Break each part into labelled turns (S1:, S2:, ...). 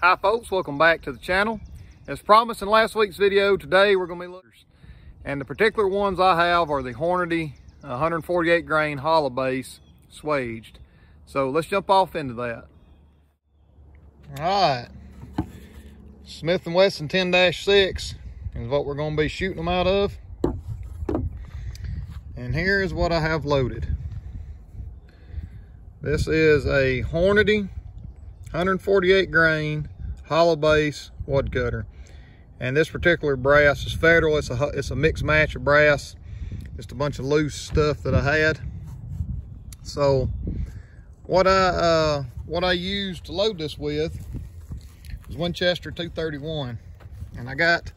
S1: Hi folks, welcome back to the channel. As promised in last week's video, today we're going to be looking, and the particular ones I have are the Hornady 148 grain hollow base swaged. So let's jump off into that. All right, Smith and Wesson 10-6 is what we're going to be shooting them out of. And here is what I have loaded. This is a Hornady 148 grain hollow base woodcutter, and this particular brass is Federal. It's a mixed match of brass, just a bunch of loose stuff that I had. So what I used to load this with was Winchester 231, and I got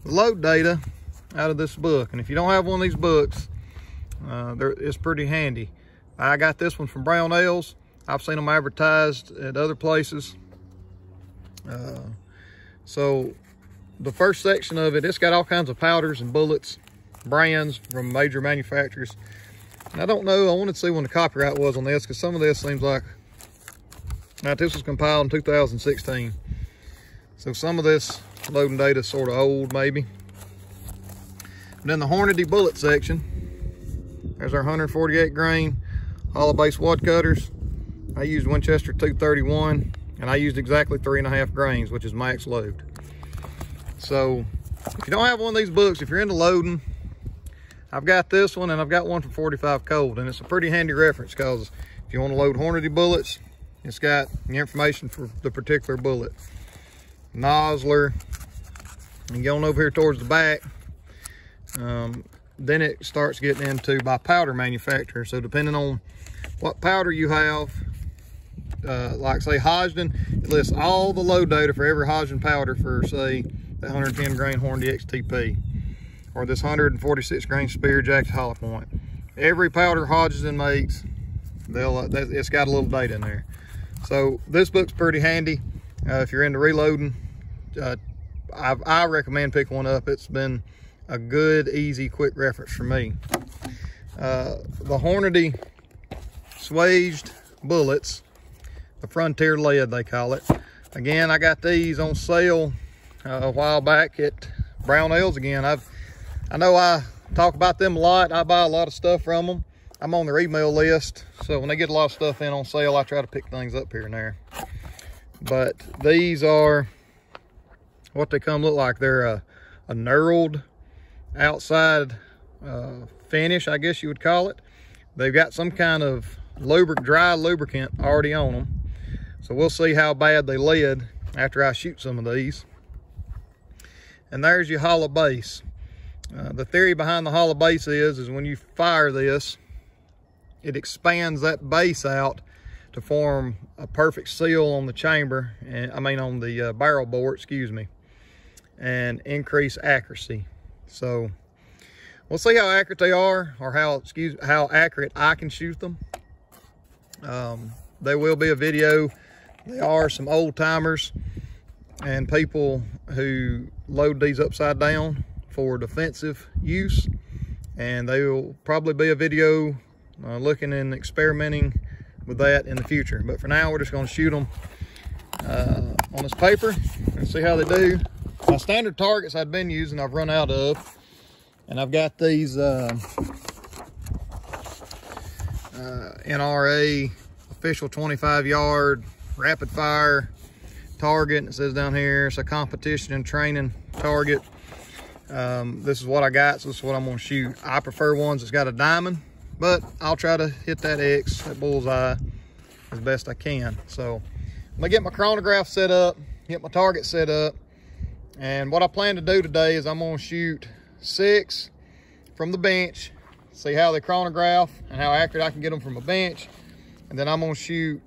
S1: the load data out of this book. And if you don't have one of these books, it's pretty handy. I got this one from Brownells. I've seen them advertised at other places. So the first section of it, it's got all kinds of powders and bullets, brands from major manufacturers. And I don't know, I wanted to see when the copyright was on this, because some of this seems like, now this was compiled in 2016. So some of this loading data is sort of old maybe. And then the Hornady bullet section, there's our 148 grain hollow base woodcutters. I used Winchester 231, and I used exactly 3.5 grains, which is max load. So if you don't have one of these books, if you're into loading, I've got this one, and I've got one for 45 cold, and it's a pretty handy reference, because if you want to load Hornady bullets, it's got the information for the particular bullet. Nozzler, and going over here towards the back, then it starts getting into by powder manufacturer. So depending on what powder you have, like say Hodgdon, it lists all the load data for every Hodgdon powder for say the 110 grain Hornady XTP, or this 146 grain Spear Jacket hollow point. Every powder Hodgdon makes, it's got a little data in there. So this book's pretty handy if you're into reloading. I recommend picking one up. It's been a good, easy, quick reference for me. The Hornady swaged bullets, the Frontier Lead they call it. Again, I got these on sale a while back at Brownells. Again, I know I talk about them a lot. I buy a lot of stuff from them. I'm on their email list, so when they get a lot of stuff in on sale, I try to pick things up here and there. But these are what they look like. They're a knurled outside finish, I guess you would call it. They've got some kind of dry lubricant already on them. So we'll see how bad they lead after I shoot some of these. And there's your hollow base. The theory behind the hollow base is when you fire this, it expands that base out to form a perfect seal on the chamber, and I mean on the barrel bore, excuse me, and increase accuracy. So we'll see how accurate they are, or how accurate I can shoot them. There will be a video. They are some old timers and people who load these upside down for defensive use, and there will probably be a video looking and experimenting with that in the future. But for now, we're just going to shoot them on this paper and see how they do. My standard targets I've been using, I've run out of, and I've got these NRA official 25-yard rapid fire target. It says down here it's a competition and training target. This is what I got, so this is what I'm going to shoot. I prefer ones that's got a diamond, but I'll try to hit that X, that bullseye, as best I can. So I'm gonna get my chronograph set up, get my target set up, and what I plan to do today is I'm gonna shoot 6 from the bench, see how they chronograph and how accurate I can get them from a bench. And then I'm gonna shoot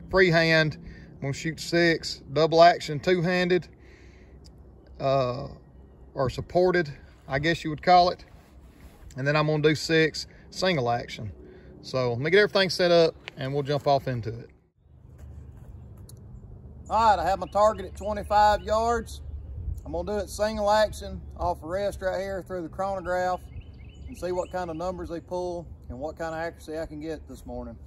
S1: freehand. I'm gonna shoot 6 double action two-handed, or supported, I guess you would call it. And then I'm gonna do 6 single action. So let me get everything set up and we'll jump off into it. All right, I have my target at 25 yards. I'm gonna do it single action off a rest right here through the chronograph and see what kind of numbers they pull and what kind of accuracy I can get this morning.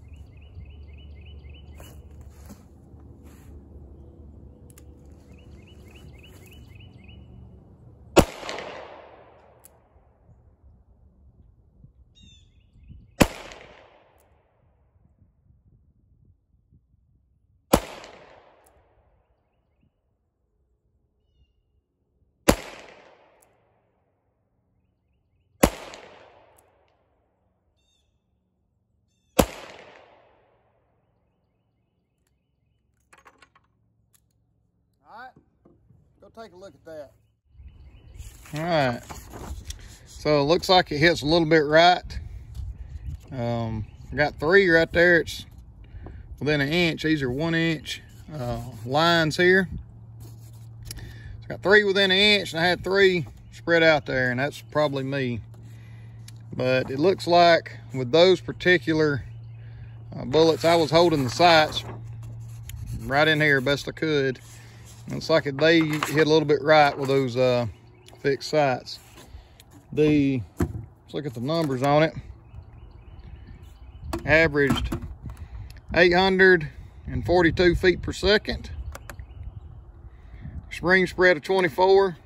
S1: go take a look at that. All right, so it looks like it hits a little bit right. I got 3 right there. It's within an inch. These are 1 inch lines here. So I got 3 within an inch, and I had 3 spread out there, and that's probably me. But it looks like with those particular bullets, I was holding the sights right in here best I could. Looks like they hit a little bit right with those fixed sights. Let's look at the numbers on it. Averaged 842 feet per second. Spring spread of 24.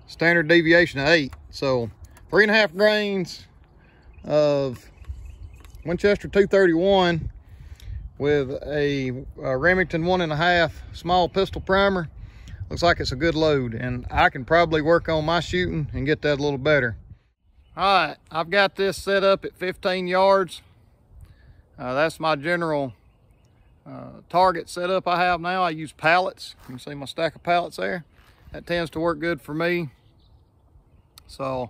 S1: Standard deviation of 8. So 3.5 grains of Winchester 231 with a Remington 1.5 small pistol primer. Looks like it's a good load, and I can probably work on my shooting and get that a little better. All right, I've got this set up at 15 yards. That's my general target setup I have now. I use pallets. You can see my stack of pallets there. That tends to work good for me. So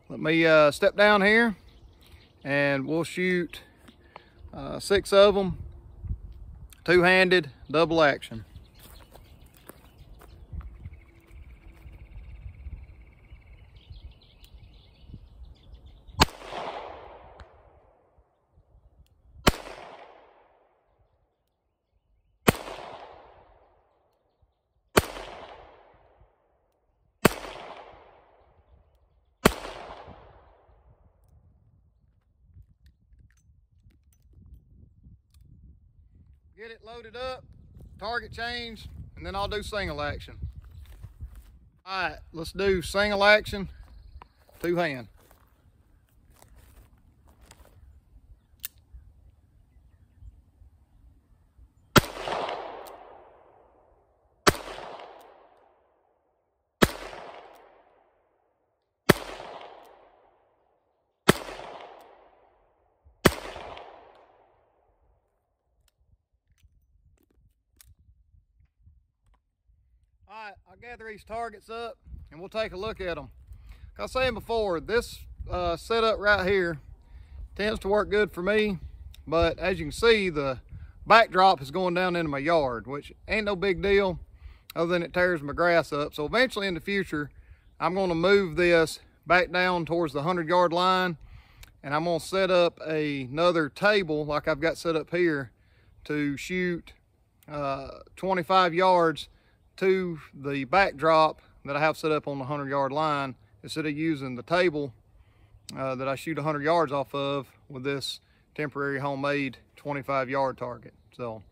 S1: let me step down here and we'll shoot 6 of them, two-handed, double action. Get it loaded up, target change, and then I'll do single action. All right, let's do single action, two-hand. All right, I'll gather these targets up and we'll take a look at them. Like I was saying before, this setup right here tends to work good for me, but as you can see, the backdrop is going down into my yard, which ain't no big deal other than it tears my grass up. So eventually in the future, I'm gonna move this back down towards the 100-yard line, and I'm gonna set up another table like I've got set up here to shoot 25 yards to the backdrop that I have set up on the 100-yard line, instead of using the table that I shoot 100 yards off of with this temporary homemade 25-yard target. So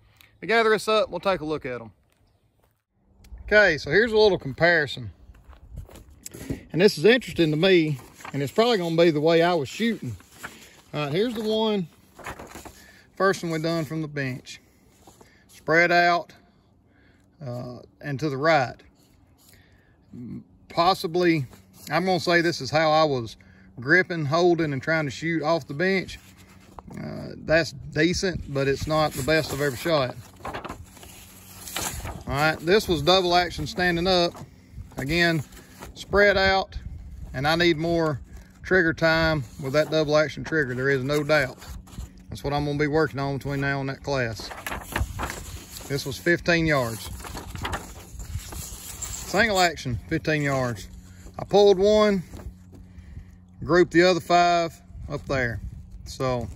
S1: we gather this up, we'll take a look at them. Okay, so here's a little comparison. And this is interesting to me, and it's probably gonna be the way I was shooting. All right, here's the one, first one we done from the bench. Spread out, and to the right. Possibly, I'm gonna say this is how I was gripping, holding, and trying to shoot off the bench. That's decent, but it's not the best I've ever shot. All right, this was double action standing up. Again, spread out, and I need more trigger time with that double action trigger. There is no doubt. That's what I'm gonna be working on between now and that class. This was 15 yards. Single action, 15 yards. I pulled one, grouped the other 5 up there. So,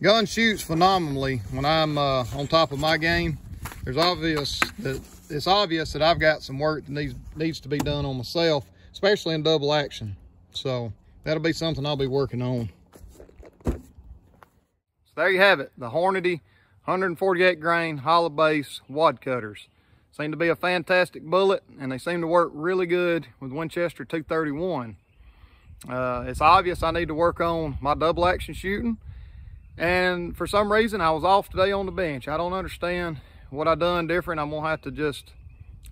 S1: gun shoots phenomenally when I'm on top of my game. It's obvious that I've got some work that needs to be done on myself, especially in double action. So, that'll be something I'll be working on. So there you have it, the Hornady 148 grain hollow base wad cutters. Seem to be a fantastic bullet, and they seem to work really good with Winchester 231. It's obvious I need to work on my double action shooting, and for some reason I was off today on the bench. I don't understand what I done different. I'm gonna have to just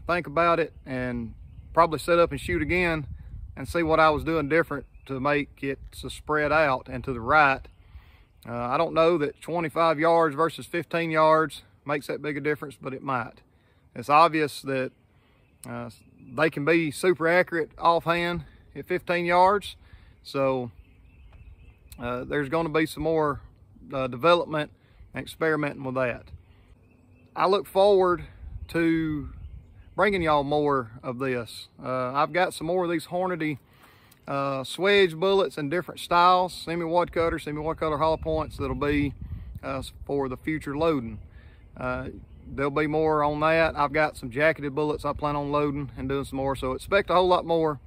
S1: think about it and probably set up and shoot again and see what I was doing different to make it to spread out and to the right. I don't know that 25 yards versus 15 yards makes that big a difference, but it might. It's obvious that They can be super accurate offhand at 15 yards. So there's going to be some more development and experimenting with that. I look forward to bringing y'all more of this. I've got some more of these Hornady swedge bullets in different styles, semi-wad cutter hollow points, that'll be for the future loading. There'll be more on that. I've got some jacketed bullets I plan on loading and doing some more, so expect a whole lot more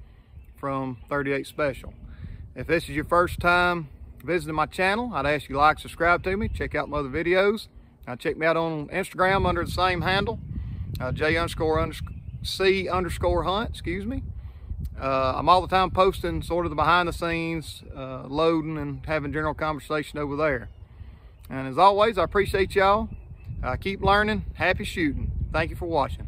S1: from 38 Special. If this is your first time visiting my channel, I'd ask you to like, subscribe to me, check out my other videos. Check me out on Instagram under the same handle, J_C_hunt, excuse me. I'm all the time posting sort of the behind the scenes, loading and having general conversation over there. And as always, I appreciate y'all. Keep learning, happy shooting. Thank you for watching.